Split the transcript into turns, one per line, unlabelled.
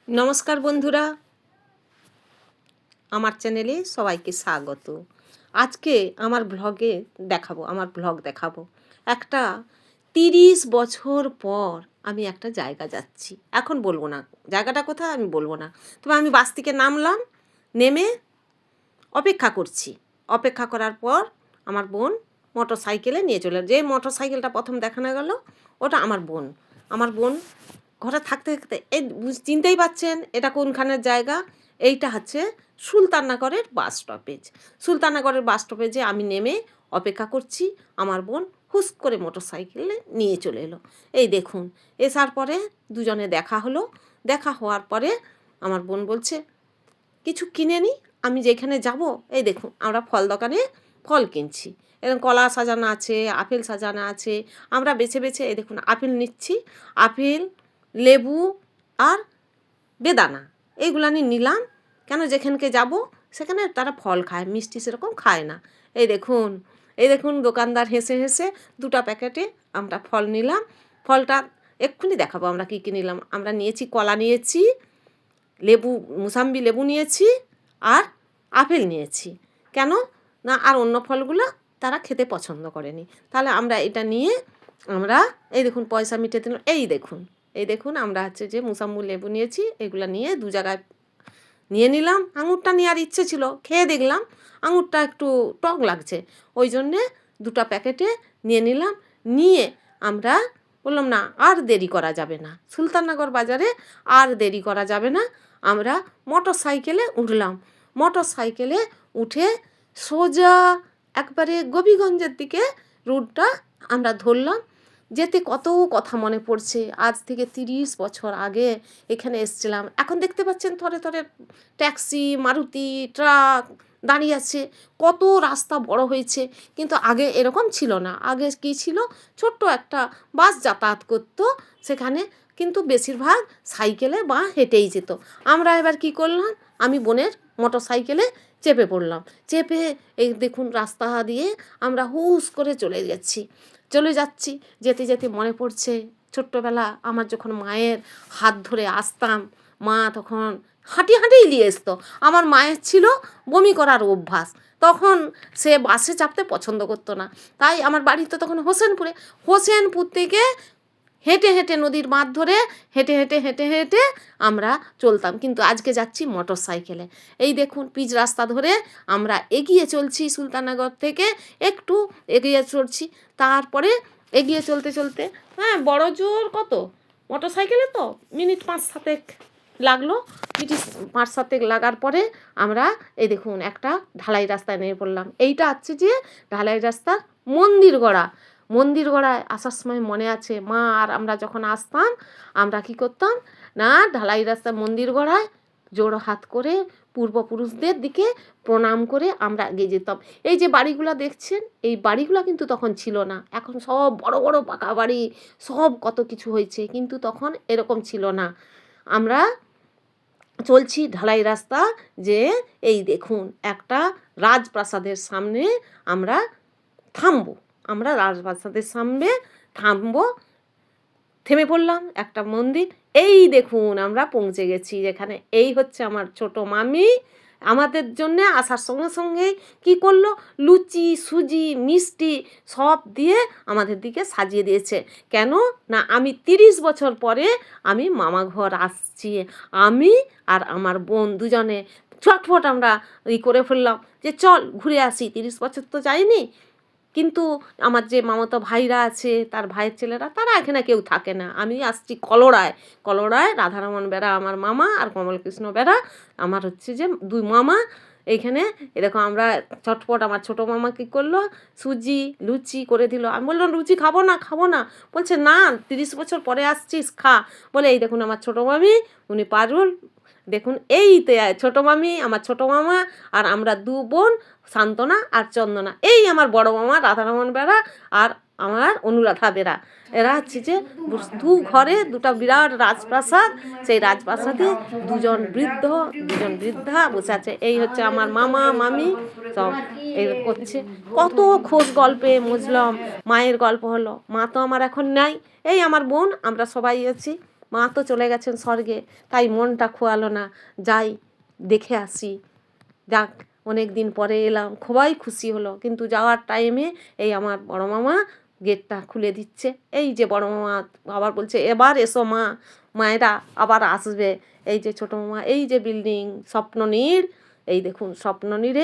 নমস্কার বন্ধুরা, আমার চ্যানেলে সবাইকে স্বাগত। আজকে আমার ব্লগ দেখাবো। একটা 30 বছর পর আমি একটা জায়গা যাচ্ছি। এখন বলবো না জায়গাটা কোথায়, আমি বলবো না। তবে আমি বাস থেকে নামলাম, নেমে অপেক্ষা করছি। অপেক্ষা করার পর আমার বোন মোটর সাইকেলে নিয়ে চলে, যে মোটর সাইকেলটা প্রথম দেখানো গেল ওটা আমার বোন ঘরে থাকতে থাকতে এই চিনতেই পাচ্ছেন এটা কোনখানের জায়গা। এইটা হচ্ছে সুলতাননগরের বাস স্টপেজ। সুলতাননগরের বাস স্টপেজে আমি নেমে অপেক্ষা করছি। আমার বোন হুস করে মোটর সাইকেলে নিয়ে চলে এলো। এই দেখুন, এসার পরে দুজনে দেখা হলো। দেখা হওয়ার পরে আমার বোন বলছে, কিছু কিনে নিই, আমি যেখানে যাব। এই দেখুন, আমরা ফল দোকানে ফল কিনছি। এরকম কলা সাজানো আছে, আপেল সাজানো আছে। আমরা বেছে বেছে এই দেখুন আপেল নিচ্ছি। আপেল, লেবু আর বেদানা এইগুলো আমি নিলাম। কেন, যেখানকে যাব সেখানে তারা ফল খায়, মিষ্টি সেরকম খায় না। এই দেখুন, এই দেখুন দোকানদার হেসে হেসে দুটো প্যাকেটে আমরা ফল নিলাম। ফলটা এক্ষুনি দেখাবো আমরা কী কী নিলাম। আমরা নিয়েছি, কলা নিয়েছি, মুসাম্বি লেবু নিয়েছি, আর আপেল নিয়েছি। কেন না, আর অন্য ফলগুলো তারা খেতে পছন্দ করেনি। তাহলে আমরা এটা নিয়ে আমরা এই দেখুন পয়সা মিটিয়ে দিলাম। এই দেখুন আমরা হচ্ছে যে মুসাম্বি লেবু নিয়েছি, এগুলো নিয়ে দু জায়গায় নিয়ে নিলাম। আঙুরটা নেওয়ার ইচ্ছে ছিল, খেয়ে দেখলাম আঙুরটা একটু টক লাগছে, ওই জন্যে দুটো প্যাকেটে নিয়ে নিলাম। নিয়ে আমরা বললাম না, আর দেরি করা যাবে না, সুলতাননগর বাজারে আর দেরি করা যাবে না। আমরা মোটর সাইকেলে উঠলাম। মোটর সাইকেলে উঠে সোজা একবারে গোপীগঞ্জের দিকে রুটটা আমরা ধরলাম। যেতে কত কথা মনে পড়ছে, আজ থেকে 30 বছর আগে এখানে এসেছিলাম। এখন দেখতে পাচ্ছেন থরে থরে ট্যাক্সি, মারুতি, ট্রাক দাঁড়িয়ে আছে। কত রাস্তা বড় হয়েছে, কিন্তু আগে এরকম ছিল না। আগে কী ছিল, ছোট্ট একটা বাস যাতায়াত করতো সেখানে, কিন্তু বেশিরভাগ সাইকেলে বা হেঁটেই যেত। আমরা এবার কি করলাম, আমি বোনের মোটর সাইকেলে চেপে পড়লাম। চেপে এই দেখুন রাস্তা দিয়ে আমরা হুস করে চলে যাচ্ছি। যেতে যেতে মনে পড়ছে ছোট্টবেলা আমার যখন মায়ের হাত ধরে আসতাম, মা তখন হাঁটি হাঁটিই নিয়ে আসতো। আমার মায়ের ছিল বমি করার অভ্যাস, তখন সে বাসে চাপতে পছন্দ করতো না। তাই আমার বাড়ি তো তখন হোসেনপুর থেকে হেঁটে হেঁটে নদীর মাঠ ধরে হেঁটে আমরা চলতাম। কিন্তু আজকে যাচ্ছি মোটর সাইকেলে। এই দেখুন পিচ রাস্তা ধরে আমরা এগিয়ে চলছি, সুলতাননগর থেকে একটু এগিয়ে চলছি। তারপরে এগিয়ে চলতে চলতে বড় জোর কত মোটর সাইকেলে তো মিনিট 5-7 লাগলো। মিনিট 5-7 লাগার পরে আমরা এই দেখুন একটা ঢালাই রাস্তায় নেমে পড়লাম। এইটা হচ্ছে যে ঢালাই রাস্তার মন্দিরগড়ায় আসার সময় মনে আছে, মা আর আমরা যখন আসতাম আমরা কি করতাম না, ঢালাই রাস্তার মন্দিরগড়ায় জোড় হাত করে পূর্বপুরুষদের দিকে প্রণাম করে আমরা এগিয়ে যেতাম। এই যে বাড়িগুলো দেখছেন, এই বাড়িগুলো কিন্তু তখন ছিল না। এখন সব বড় বড় পাকা বাড়ি, সব কত কিছু হয়েছে, কিন্তু তখন এরকম ছিল না। আমরা চলছি ঢালাই রাস্তা, যে এই দেখুন একটা রাজপ্রাসাদের সামনে আমরা থামবো। আমরা রাজপ্রাসাদের সামনে থামবো, থেমে পড়লাম একটা মন্দির। এই দেখুন আমরা পৌঁছে গেছি যেখানে। এই হচ্ছে আমার ছোট মামি। আমাদের জন্যে আসার সঙ্গে সঙ্গেই কী করলো, লুচি, সুজি, মিষ্টি সব দিয়ে আমাদের দিকে সাজিয়ে দিয়েছে। কেন না, আমি 30 বছর পরে আমি মামা ঘর আসছি। আমি আর আমার বোন দুজনে চটফট আমরা করে ফেললাম যে চল ঘুরে আসি, 30 বছর তো যাইনি। কিন্তু আমার যে মামাতো ভাইরা আছে, তার ভাইয়ের ছেলেরা, তারা এখানে কেউ থাকে না। আমি আসছি কলরায় রাধারমণ বেরা আমার মামা, আর কমলকৃষ্ণ বেরা আমার হচ্ছে যে দুই মামা। এইখানে এরকম আমরা চটপট, আমার ছোটো মামা কী করলো, সুজি লুচি করে দিল। আমি বললাম লুচি খাবো না। বলছে না, 30 বছর পরে আসছিস, খা। বলে এই দেখুন আমার ছোটো মামি, উনি পারুল। দেখুন এইতে ছোটো মামি, আমার ছোটো মামা, আর আমরা দু বোন সান্তনা আর চন্দনা। এই আমার বড় মামা রাধারমণ বেরা আর আমার অনুরাধা বেরা। এরা হচ্ছে যে দু ঘরে দুটা বিরাট রাজপ্রাসাদ। সেই রাজপ্রাসাদে দুজন বৃদ্ধা বসে আছে। এই হচ্ছে আমার মামা মামি, সব এই করছে। কত খোশ গল্পে মুজলাম, মায়ের গল্প হলো। মা তো আমার এখন নাই, এই আমার বোন, আমরা সবাই আছি। মা তো চলে গেছেন স্বর্গে, তাই মনটা খোয়ালো না, যাই দেখে আসি। যাক, অনেক দিন পরে এলাম, খুবই খুশি হলো। কিন্তু যাওয়ার টাইমে এই আমার বড় মামা গেটটা খুলে দিচ্ছে। এই যে বড় মামা আবার বলছে, এবার এসো মা, মায়েরা আবার আসবে। এই যে ছোটো মামা, এই যে বিল্ডিং স্বপ্ননীড়, এই দেখুন স্বপ্ননীড়ে